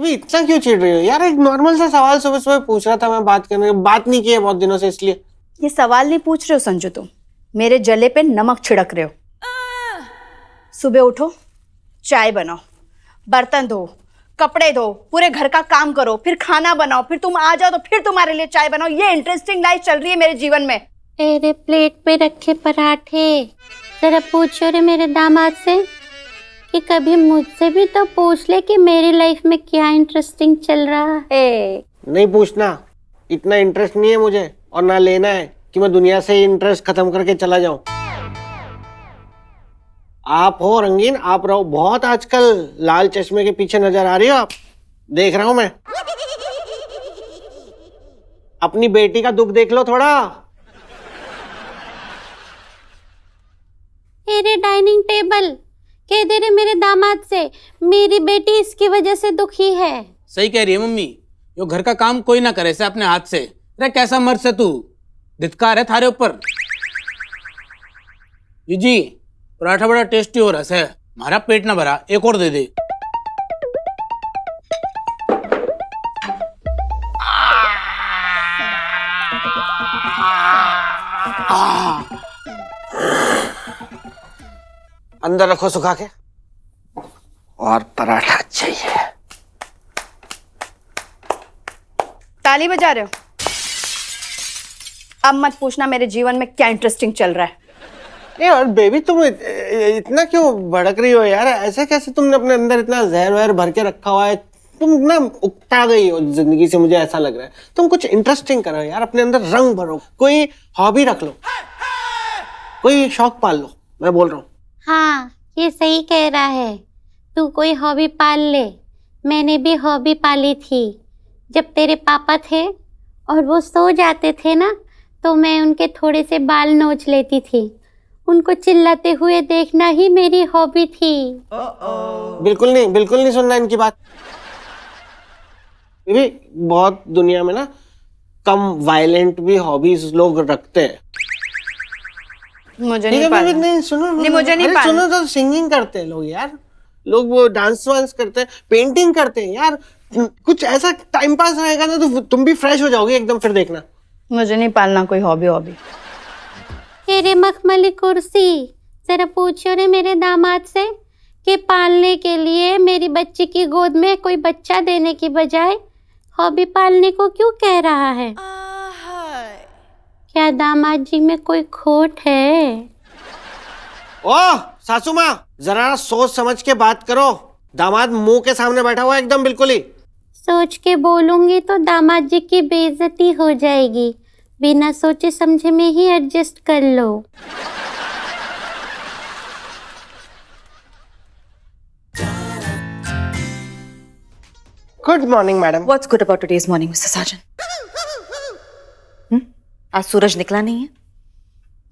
अभी इतना क्यों चिढ़ रही हो यार? एक नॉर्मल सा सवाल सुबह सुबह पूछ रहा था मैं, बात नहीं की है बहुत दिनों से, इसलिए। ये सवाल नहीं पूछ रहे हो संजू, तुम मेरे जले पे नमक छिड़क रहे हो। सुबह उठो, चाय बनाओ, बर्तन धो, कपड़े धो, पूरे घर का काम करो, फिर खाना बनाओ, फिर तुम आ जाओ तो फिर तुम्हारे लिए चाय बनाओ। ये इंटरेस्टिंग लाइफ चल रही है मेरे जीवन में। तेरे प्लेट पे रखे पराठे जरा पूछो रे मेरे दामाद से कि कभी मुझसे भी तो पूछ ले कि मेरी लाइफ में क्या इंटरेस्टिंग चल रहा है। नहीं पूछना, इतना इंटरेस्ट नहीं है मुझे, और ना लेना है कि मैं दुनिया से इंटरेस्ट खत्म करके चला जाऊं। आप हो रंगीन, आप रहो। बहुत आजकल लाल चश्मे के पीछे नजर आ रही हो आप, देख रहा हूं मैं। अपनी बेटी का दुख देख लो थोड़ा। तेरे डाइनिंग टेबल कह दे रहे मेरे दामाद से मेरी बेटी इसकी वजह से दुखी है। सही कह रही है मम्मी, यो घर का काम कोई ना करे से अपने हाथ से। अरे कैसा मर्द से तू, धिक्कार है थारे ऊपर। जी पराठा बड़ा टेस्टी हो रहा है, हमारा पेट ना भरा, एक और दे दे। अंदर रखो सुखा के, और पराठा चाहिए। ताली बजा रहे हो? अब मत पूछना मेरे जीवन में क्या इंटरेस्टिंग चल रहा है। और बेबी तुम इतना क्यों भड़क रही हो यार? ऐसे कैसे तुमने अपने अंदर इतना जहर वहर भर के रखा हुआ है? तुम ना उकता गई हो जिंदगी से, मुझे ऐसा लग रहा है। तुम कुछ इंटरेस्टिंग करो यार, अपने अंदर रंग भरो, कोई हॉबी रख लो, कोई शौक पाल लो, मैं बोल रहा हूँ। हाँ ये सही कह रहा है, तू कोई हॉबी पाल ले। मैंने भी हॉबी पाली थी। जब तेरे पापा थे और वो सो जाते थे ना, तो मैं उनके थोड़े से बाल नोच लेती थी। उनको चिल्लाते हुए देखना ही मेरी हॉबी थी। बिल्कुल नहीं सुनना इनकी बात। भी बहुत दुनिया में ना कम वायलेंट भी हॉबीज लोग रखते हैं। मुझे नहीं पालना। नहीं सुनो, नहीं मुझे नहीं पालना। सुनो तो, सिंगिंग करते हैं लोग यार, लोग वो डांस वांस करते हैं, पेंटिंग करते हैं यार। कुछ ऐसा टाइम पास रहेगा ना तो तुम भी फ्रेश हो जाओगे एकदम, फिर देखना। मुझे नहीं पालना कोई हॉबी। तेरे मखमली कुर्सी जरा पूछो रे मेरे दामाद से कि पालने के लिए मेरी बच्ची की गोद में कोई बच्चा देने की बजाय हॉबी पालने को क्यों कह रहा है। क्या दामाद जी में कोई खोट है? ओह सासू माँ, जरा सोच समझ के बात करो। दामाद मुंह के सामने बैठा हुआ है एकदम, बिल्कुल ही। सोच के बोलूंगी तो दामाद जी की बेइज्जती हो जाएगी। बिना सोचे समझे में ही एडजस्ट कर लो। Good morning madam. What's good about today's morning, Mr. Sargent? आज सूरज निकला नहीं है,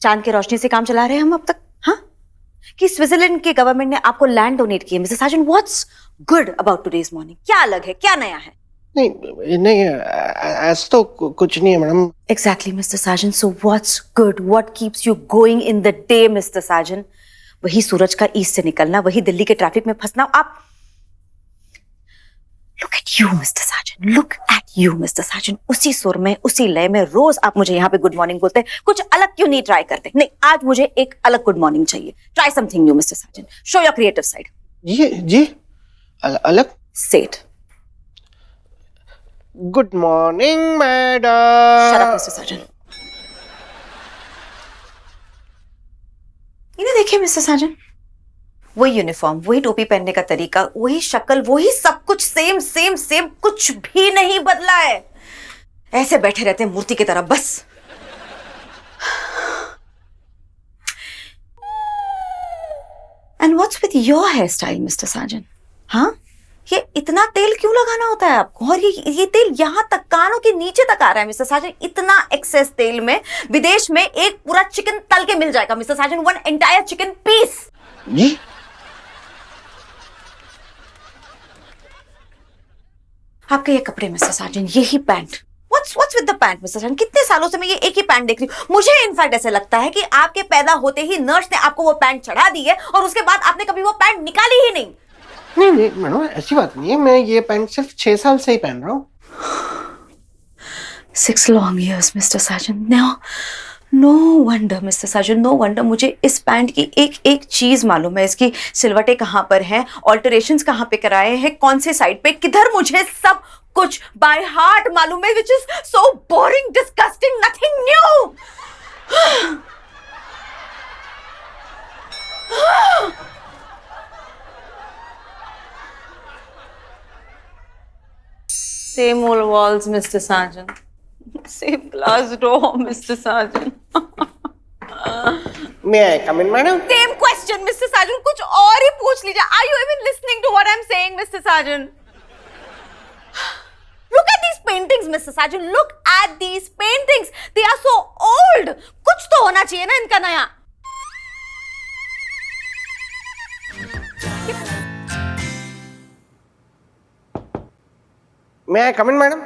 चांद की रोशनी से काम चला रहे हैं हम अब तक। हाँ, कि स्विट्जरलैंड के गवर्नमेंट ने आपको लैंड डोनेट की है। Mister sergeant, what's good about today's morning? क्या अलग है, क्या नया है? नहीं ऐसा तो कुछ नहीं है madam. Exactly mister sergeant, so what's good, what keeps you going in the day mister sergeant? वही सूरज का ईस्ट से निकलना, वही दिल्ली के ट्रैफिक में फंसना। आप look at you mister sergeant, look at you mister sergeant. उसी सुर में, उसी लय में रोज आप मुझे यहाँ पे गुड मॉर्निंग बोलते हैं। कुछ अलग क्यों नहीं ट्राई करते? नहीं, आज मुझे एक अलग गुड मॉर्निंग चाहिए। Try something new mister sergeant, show your creative side. जी अलग set good morning madam. Shut up mister sergeant. इन्हें देखिए मिस्टर सार्जेंट, वही यूनिफॉर्म, वही टोपी पहनने का तरीका, वही शक्ल, वही सब कुछ सेम सेम सेम, कुछ भी नहीं बदला है। ऐसे बैठे रहते हैं मूर्ति की तरह बस। And what's with your hair style mister sergeant? हाँ, ये इतना तेल क्यों लगाना होता है आपको? और ये तेल यहां तक कानों के नीचे तक आ रहा है मिस्टर सार्जेंट। इतना एक्सेस तेल में विदेश में एक पूरा चिकन तल के मिल जाएगा mister sergeant, one entire chicken piece. जी आपके ये कपड़े मिस्टर सार्जेंट, यही pant, what's with the pant mister sergeant? कितने सालों से मैं ये एक ही पैंट देख रही हूँ। मुझे इनफैक्ट ऐसे लगता है कि आपके पैदा होते ही नर्स ने आपको वो पैंट चढ़ा दी है और उसके बाद आपने कभी वो पैंट निकाली ही नहीं। नहीं नहीं मैडम, ऐसी बात नहीं है, मैं ये पैंट सिर्फ 6 साल से ही पहन रहा हूँ। 6 long years, Mr. Sajan. Now, no wonder, Mr. Sajan, no wonder मुझे इस पैंट की एक एक चीज मालूम है, इसकी सिलवटें कहाँ पर हैं, ऑल्टरेशंस कहाँ पे कराए हैं, कौन से साइड पे किधर, मुझे सब कुछ बाय हार्ट मालूम है, which is so boring, disgusting, nothing new. Same old walls, Mr. Sajan. Same glass door, Mr. Sajan. May I come in, madam? Same question, Mr. Sajan. कुछ और ही पूछ लीजिए. Are you even listening to what I'm saying, Mr. Sajan? Look at these paintings, Mr. Sajan. Look at these paintings. They are so old. कुछ तो होना चाहिए ना इनका नया. May I come in, madam?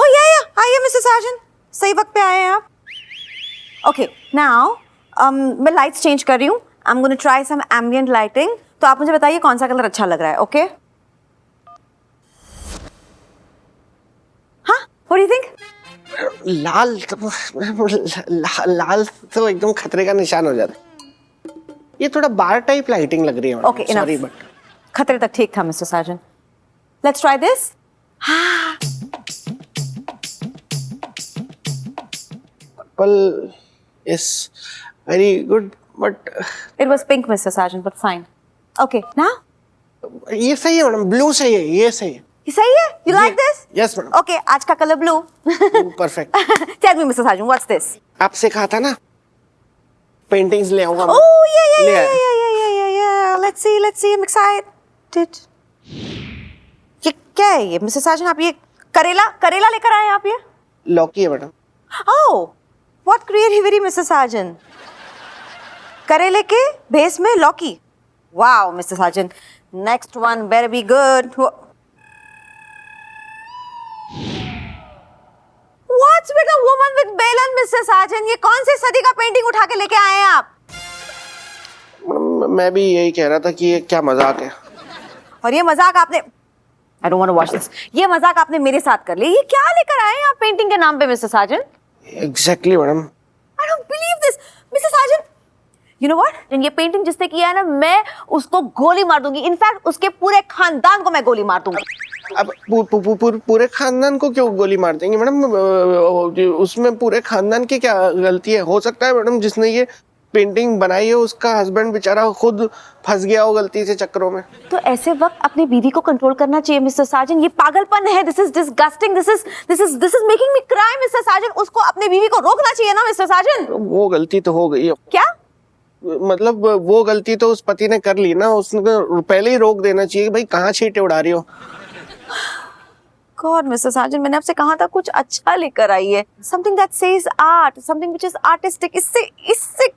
Oh yeah, आइए Mr. Sajan. सही वक्त पे आए हैं आप. Okay, now मैं lights change कर रही हूँ. I'm going to try some ambient lighting. तो आप मुझे बताइए कौन सा कलर अच्छा लग रहा है, okay? हाँ, what do you think? लाल लाल तो एकदम खतरे का निशान हो जाता है। ये थोड़ा बार टाइप लाइटिंग लग रही है। Okay, enough. सॉरी बट खतरे तक ठीक था Mr. Sajan. Let's try this. Purple is very good but It was pink, Mr. Sajan, but fine. Okay, now? ये सही है मैडम, ब्लू सही है, ये सही है। ये सही है? You like this? Yes madam, Okay, आज का colour blue. Perfect. Tell me, Mr. Sajan, what's this? आपसे कहा था ना पेंटिंग्स ले आऊंगा। Oh, yeah. ले आया। Let's see. I'm excited. ये क्या है ये, Mr. Sajan? आप ये करेला लेकर आए हैं आप ये? लौकी है madam. Oh, what creativity, Mr. Sajan? करेले के बेस में लौकी. Wow, Mr. Sajan. Next one better be good. What's with a woman with belan, Mr. Sajan? ये कौन से सदी का पेंटिंग उठा के लेके आए हैं आप? मैडम मैं भी यही कह रहा था कि ये क्या मजाक है। और ये मजाक आपने I don't want to watch this. ये मजाक आपने मेरे साथ कर लिया. ये क्या लेकर आए हैं आप पेंटिंग के नाम पे, Mr. Sajan? Exactly madam. I don't believe this, Mr. Sajan. You know what? ये पेंटिंग जिसने किया है ना, मैं उसको गोली मार दूंगी. इनफैक्ट उसके पूरे खानदान को मैं गोली मार दूंगी. अब पूरे खानदान को क्यों गोली मार देंगे मैडम? उसमें पूरे खानदान की क्या गलती है? हो सकता है मैडम जिसने ये पेंटिंग बनाई है उसका हस्बैंड बेचारा खुद फंस गया हो गलती से चक्करों में। तो ऐसे वक्त अपनी बीवी को कंट्रोल करना चाहिए मिस्टर साजन. ये पागलपन है. This is disgusting. This is making me cry mister Sajan. उसको अपनी बीवी को रोकना चाहिए ना मिस्टर साजन. वो गलती तो हो गई है। क्या मतलब वो गलती तो उस पति ने कर ली ना, उसने पहले ही रोक देना चाहिए. भाई कहाँ छींटे उड़ा रही हो? गॉड मिस्टर साजन, मैंने आपसे कहा था कुछ अच्छा लेकर आइए. Something that says art, something which is artistic. इससे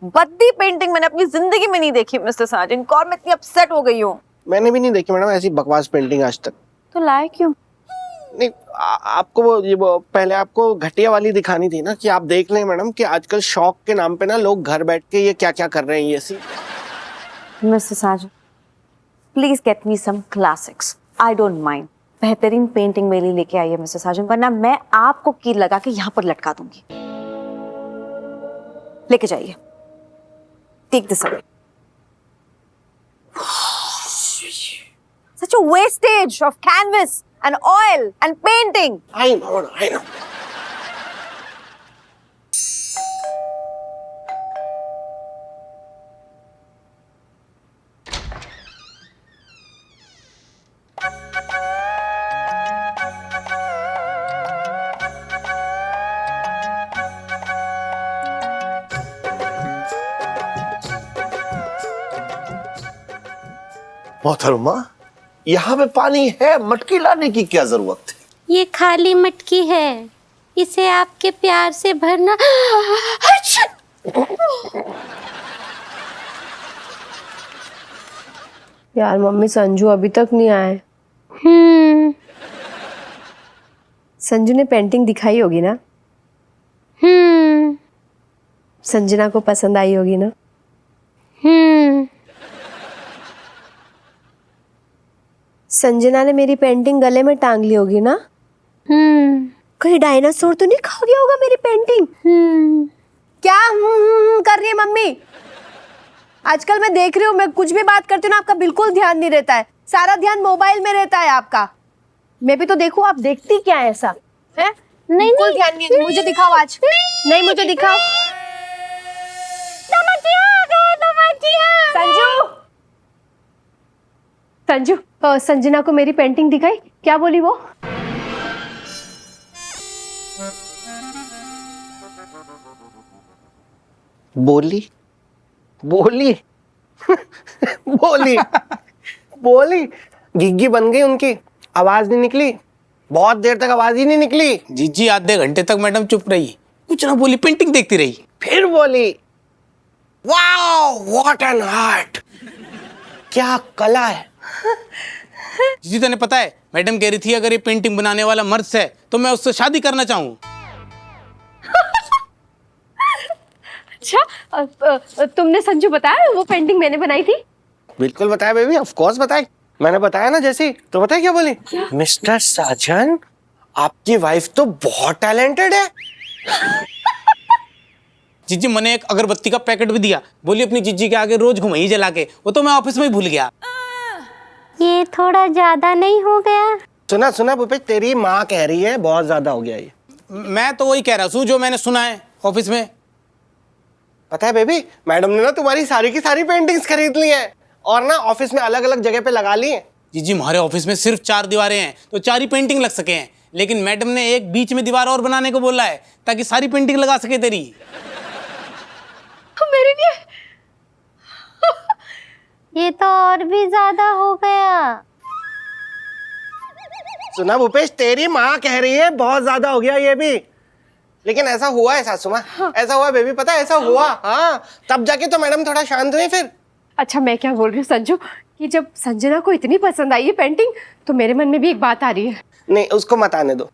बद्दी पेंटिंग मैंने अपनी जिंदगी में नहीं देखी मिस्टर साजन. गॉड मैं इतनी अपसेट हो गई हूँ. मैंने भी नहीं देखी मैडम ऐसी बकवास पेंटिंग आज तक. तो लाए क्यों? नहीं आपको वो पहले आपको घटिया वाली दिखानी थी ना, कि आप देख लें मैडम कि आजकल शौक के नाम पे ना लोग घर बैठ के ये क्या क्या कर रहे हैं. ये see mister Sajan, please get me some classics. I don't mind. बेहतरीन पेंटिंग मेरे लिए लेके आइए मिस्टर साजन, वरना मैं आपको कील लगा के यहाँ पर लटका दूंगी. लेके जाइए. Take this away. Such a wastage of canvas and oil and painting. I know. मोहतरमा, यहाँ पे पानी है, मटकी लाने की क्या जरूरत थी? ये खाली मटकी है, इसे आपके प्यार से भरना. यार मम्मी, संजू अभी तक नहीं आए. संजू ने पेंटिंग दिखाई होगी ना? संजना को पसंद आई होगी ना? संजना ने मेरी पेंटिंग गले में टांग ली होगी ना? कहीं डायनासोर तो नहीं खा गया होगा मेरी पेंटिंग? क्या कर रही है मम्मी? आजकल मैं देख रही हूँ, मैं कुछ भी बात करती हूँ ना, आपका बिल्कुल ध्यान नहीं रहता है, सारा ध्यान मोबाइल में रहता है आपका। मैं भी तो देखूं, आप देखती क्या है ऐसा है? नहीं बिल्कुल ध्यान नहीं है। मुझे दिखाओ आज। नहीं मुझे दिखाओ। संजू, संजू, संजना को मेरी पेंटिंग दिखाई, क्या बोली वो? बोली बोली बोली बोली गिग्गी बन गई उनकी, आवाज नहीं निकली, बहुत देर तक आवाज ही नहीं निकली। जीजी आधे घंटे तक मैडम चुप रही, कुछ ना बोली, पेंटिंग देखती रही। फिर बोली, वाओ व्हाट एन आर्ट, क्या कला है। जीजी तने पता है, मैडम कह रही थी अगर ये पेंटिंग बनाने वाला मर्द है तो मैं उससे शादी करना चाहूँ। अच्छा, तुमने संजू बताया वो पेंटिंग मैंने बनाई थी? बिल्कुल बताया बेबी, ऑफ कोर्स बताया, मैंने बताया ना। जैसी तो बताया क्या बोली, मिस्टर साजन आपकी वाइफ तो बहुत टैलेंटेड है। जीजी मैंने एक अगरबत्ती का पैकेट भी दिया, बोली अपनी जीजी के आगे रोज घुमाई जला के, वो तो मैं ऑफिस में ही भूल गया। ये थोड़ा ज्यादा नहीं हो गया? सुना सुना भूपेश, तेरी माँ कह रही है बहुत ज्यादा हो गया ये। मैं तो वही कह रहा हूँ जो मैंने सुना है ऑफिस में। पता है बेबी, मैडम ने ना तुम्हारी सारी की सारी पेंटिंग्स खरीद ली हैं और ना ऑफिस में अलग अलग जगह पे लगा ली हैं। जीजी हमारे ऑफिस में सिर्फ 4 दीवारें हैं तो 4 ही पेंटिंग लग सके हैं, लेकिन मैडम ने एक बीच में दीवार और बनाने को बोला है ताकि सारी पेंटिंग लगा सके तेरी। मेरे लिए ये तो और भी ज्यादा हो गया। सुना भूपेश, तेरी माँ कह रही है बहुत ज्यादा हो गया ये भी, लेकिन ऐसा हुआ है सासू माँ, ऐसा हुआ बेबी, पता है ऐसा हुआ। हाँ, तब जाके तो मैडम थोड़ा शांत हुई फिर। अच्छा, मैं क्या बोल रही हूँ संजू, कि जब संजना को इतनी पसंद आई है पेंटिंग, तो मेरे मन में भी एक बात आ रही है। नहीं, उसको मत आने दो,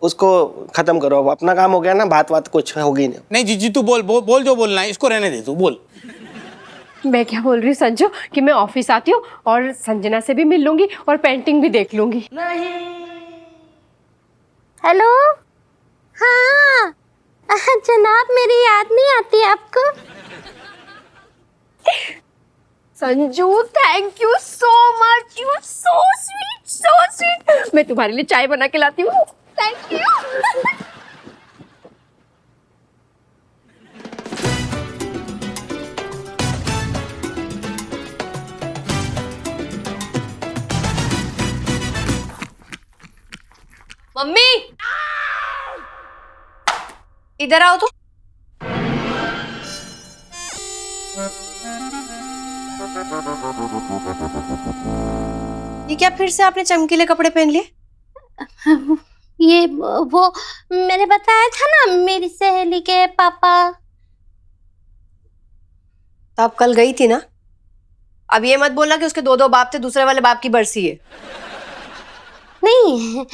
उसको खत्म करो, अब अपना काम हो गया ना, बात कुछ होगी नहीं। नहीं जीजी तू बोल जो बोलना है, इसको रहने दे तू बोल। मैं क्या बोल रही हूँ संजू, कि मैं ऑफिस आती हूँ और संजना से भी मिल लूंगी और पेंटिंग भी देख लूंगी। हेलो, हाँ जनाब, मेरी याद नहीं आती आपको? Sanju thank you so much, you so sweet, so sweet. मैं तुम्हारे लिए चाय बना के लाती हूँ। Thank you. मम्मी इधर आओ तो। ये क्या फिर से आपने चमकीले कपड़े पहन लिए? ये वो मैंने बताया था ना, मेरी सहेली के पापा। तो आप कल गई थी ना? अब ये मत बोलना कि उसके 2 बाप थे, दूसरे वाले बाप की बरसी है। नहीं,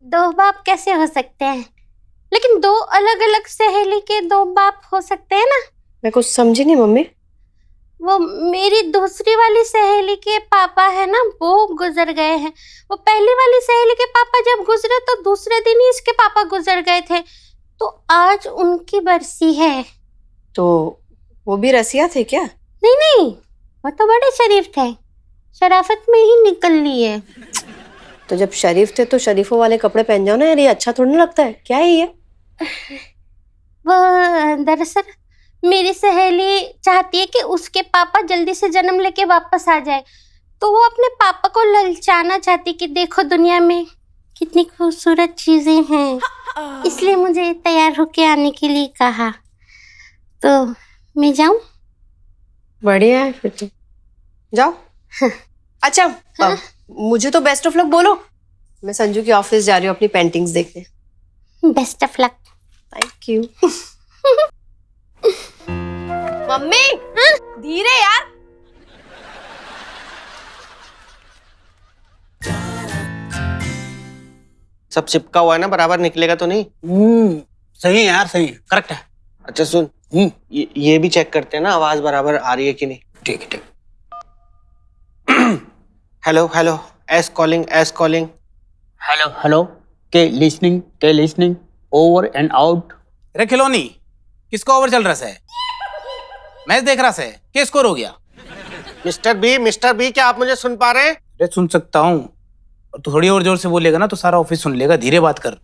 2 बाप कैसे हो सकते हैं, लेकिन 2 अलग अलग सहेली के 2 बाप हो सकते हैं ना। मैं कुछ समझी नहीं मम्मी। वो मेरी दूसरी वाली सहेली के पापा है ना, वो गुजर गए हैं। वो पहली वाली सहेली के पापा जब गुजरे तो दूसरे दिन ही इसके पापा गुजर गए थे, तो आज उनकी बरसी है। तो वो भी रसिया थे क्या? नहीं, वो तो बड़े शरीफ थे, शराफत में ही निकल लिए। तो जब शरीफ थे तो शरीफों वाले कपड़े पहन जाओ ना यार, ये अच्छा थोड़ा ना लगता है। क्या है ये? वो दरअसल मेरी सहेली चाहती है कि उसके पापा जल्दी से जन्म लेके वापस आ जाए, तो वो अपने पापा को ललचाना चाहती कि देखो दुनिया में कितनी खूबसूरत चीजें हैं, इसलिए मुझे तैयार होके आने के लिए कहा। तो मैं जाऊं? बढ़िया है फिर तो, जाओ। अच्छा, मुझे तो बेस्ट ऑफ लक बोलो। मैं संजू के ऑफिस जा रही हूँ अपनी पेंटिंग्स देखने। Best of luck. Thank you. Mummy धीरे यार। सब चिपका हुआ है ना, बराबर निकलेगा तो नहीं? सही है यार, सही है, करेक्ट है। अच्छा सुन, ये भी चेक करते हैं ना, आवाज बराबर आ रही है कि नहीं। ठीक है, ठीक। Hello hello S calling. Hello के लिसनिंग ओवर एंड आउट। रे खिलौनी, किसका ओवर चल रहा है? मैच देख रहा है, क्या स्कोर हो गया? मिस्टर बी क्या आप मुझे सुन पा रहे हैं? अरे सुन सकता हूँ, और तू थोड़ी और जोर से बोलेगा ना तो सारा ऑफिस सुन लेगा। धीरे बात कर।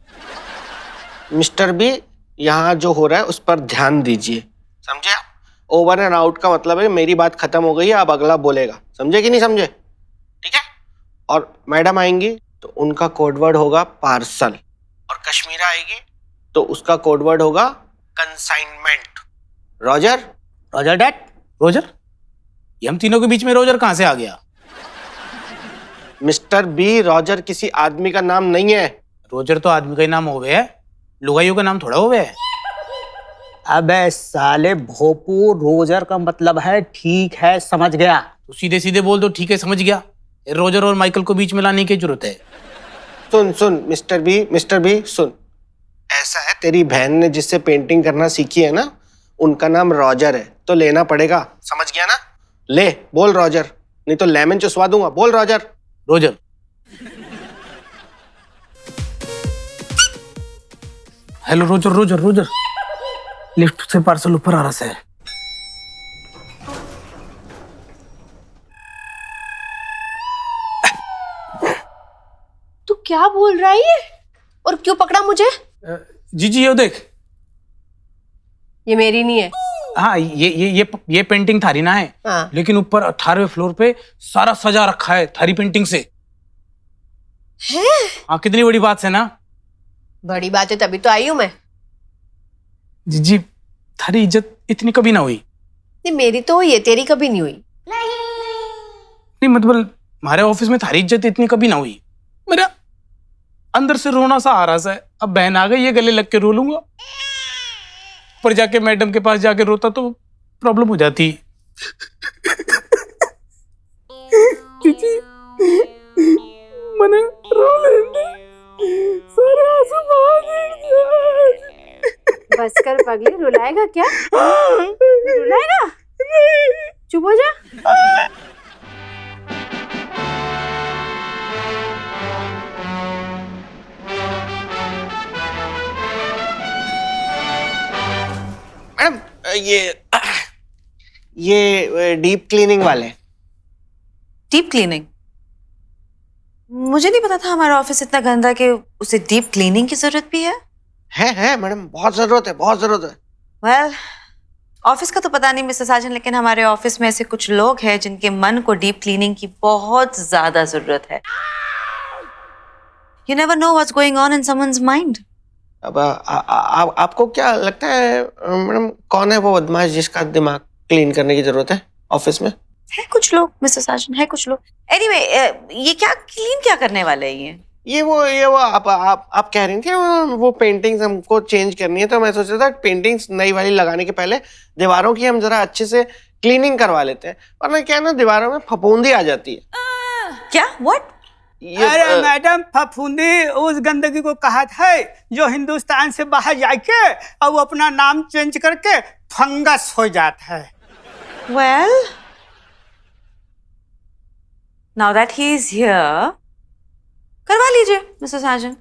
मिस्टर बी, यहाँ जो हो रहा है उस पर ध्यान दीजिए, समझे? ओवर एंड आउट का मतलब है मेरी बात खत्म हो गई है, अब अगला बोलेगा, समझे कि नहीं समझे? ठीक है। और मैडम आएंगी तो उनका कोडवर्ड होगा पार्सल, और कश्मीरा आएगी तो उसका कोडवर्ड होगा कंसाइनमेंट। Roger dad, Roger? ये हम तीनों के बीच में रोजर कहाँ से आ गया? मिस्टर बी, रॉजर किसी आदमी का नाम नहीं है। रोजर तो आदमी का ही नाम होवे है, लुगाइयों का नाम थोड़ा होवे है। अबे साले भोपू, रोजर का मतलब है ठीक है, समझ गया। तो सीधे सीधे बोल दो ठीक है समझ गया। रोजर और माइकल को बीच में लाने की जरूरत है? सुन मिस्टर बी सुन, ऐसा है तेरी बहन ने जिससे पेंटिंग करना सीखी है ना, उनका नाम रॉजर है, तो लेना पड़ेगा, समझ गया ना? ले बोल रॉजर, नहीं तो लेमन चुसवा दूंगा। बोल रॉजर। हेलो रोजर, लिफ्ट से पार्सल ऊपर आ रहा है। तू क्या बोल रहा है ये? और क्यों पकड़ा मुझे? जी ये देख। ये मेरी नहीं है। हाँ, ये पेंटिंग थारी ना है। हाँ। लेकिन ऊपर 18वें फ्लोर पे सारा सजा रखा है थारी पेंटिंग से। है? हाँ, कितनी बड़ी बात है ना? बड़ी बात है, तभी तो आई हूं मैं। जी थारी इज्जत इतनी कभी ना हुई। ये मेरी तो हुई है, तेरी कभी नहीं हुई। नहीं मतलब हमारे ऑफिस में थारी इज्जत इतनी कभी ना हुई। मेरा अंदर से रोना सा आ रहा है। अब बहन आ गई, ये गले लग के रो लूंगा, पर जाके मैडम के पास जाके रोता तो प्रॉब्लम हो जाती। मैंने रो लेंगे, सारे आंसू बहा देंगे। बस कर पगली, रुलाएगा क्या? रुलाएगा? चुप हो जा। मैडम ये डीप क्लीनिंग वाले। Deep cleaning? मुझे नहीं पता था हमारा ऑफिस इतना गंदा कि उसे डीप क्लीनिंग की जरूरत भी है मैडम, बहुत जरूरत है। वेल, ऑफिस का तो पता नहीं मिस्टर साजन, लेकिन हमारे ऑफिस में ऐसे कुछ लोग हैं जिनके मन को डीप क्लीनिंग की बहुत ज्यादा जरूरत है। You never know what's going on in someone's mind. अब आपको क्या लगता है मैडम, कौन है वो बदमाश जिसका दिमाग क्लीन करने की जरूरत है ऑफिस में? है कुछ लोग मिस्टर साजन, है कुछ लोग। एनीवे, ये क्या करने वाले हैं ये? ये वो आप कह रही थी वो पेंटिंग्स हमको चेंज करनी है, तो मैं सोच रहा था पेंटिंग्स नई वाली लगाने के पहले दीवारों की हम जरा अच्छे से क्लीनिंग करवा लेते हैं, वरना क्या है ना, दीवारों में फफूंदी आ जाती है। क्या? व्हाट? अरे मैडम, फफूंदी उस गंदगी को कहा है जो हिंदुस्तान से बाहर जाके और वो अपना नाम चेंज करके फंगस हो जाता है। Well, now that he is here, करवा लीजिए मिस्टर साजन,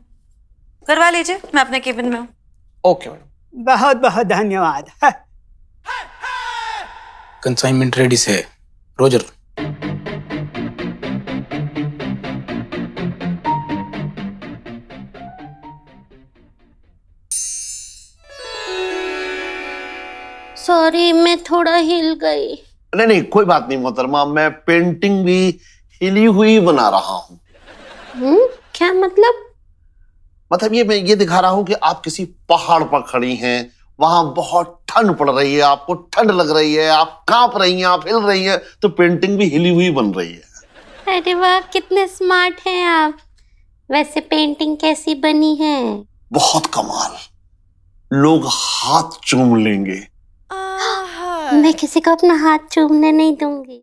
करवा लीजिए, मैं अपने केबिन में हूँ। ओके मैडम, बहुत बहुत धन्यवाद। कंसाइनमेंट रेडी से रोजर। सॉरी, मैं थोड़ा हिल गई। नहीं कोई बात नहीं मोहतरमा, मैं पेंटिंग भी हिली हुई बना रहा हूँ। क्या मतलब? मतलब मैं ये दिखा रहा हूँ कि आप किसी पहाड़ पर खड़ी हैं, वहां बहुत ठंड पड़ रही है, आपको ठंड लग रही है, आप कांप रही हैं, आप हिल रही हैं, तो पेंटिंग भी हिली हुई बन रही है। अरे वाह, कितने स्मार्ट हैं आप। वैसे पेंटिंग कैसी बनी है? बहुत कमाल, लोग हाथ चूम लेंगे। मैं किसी को अपना हाथ चूमने नहीं दूंगी।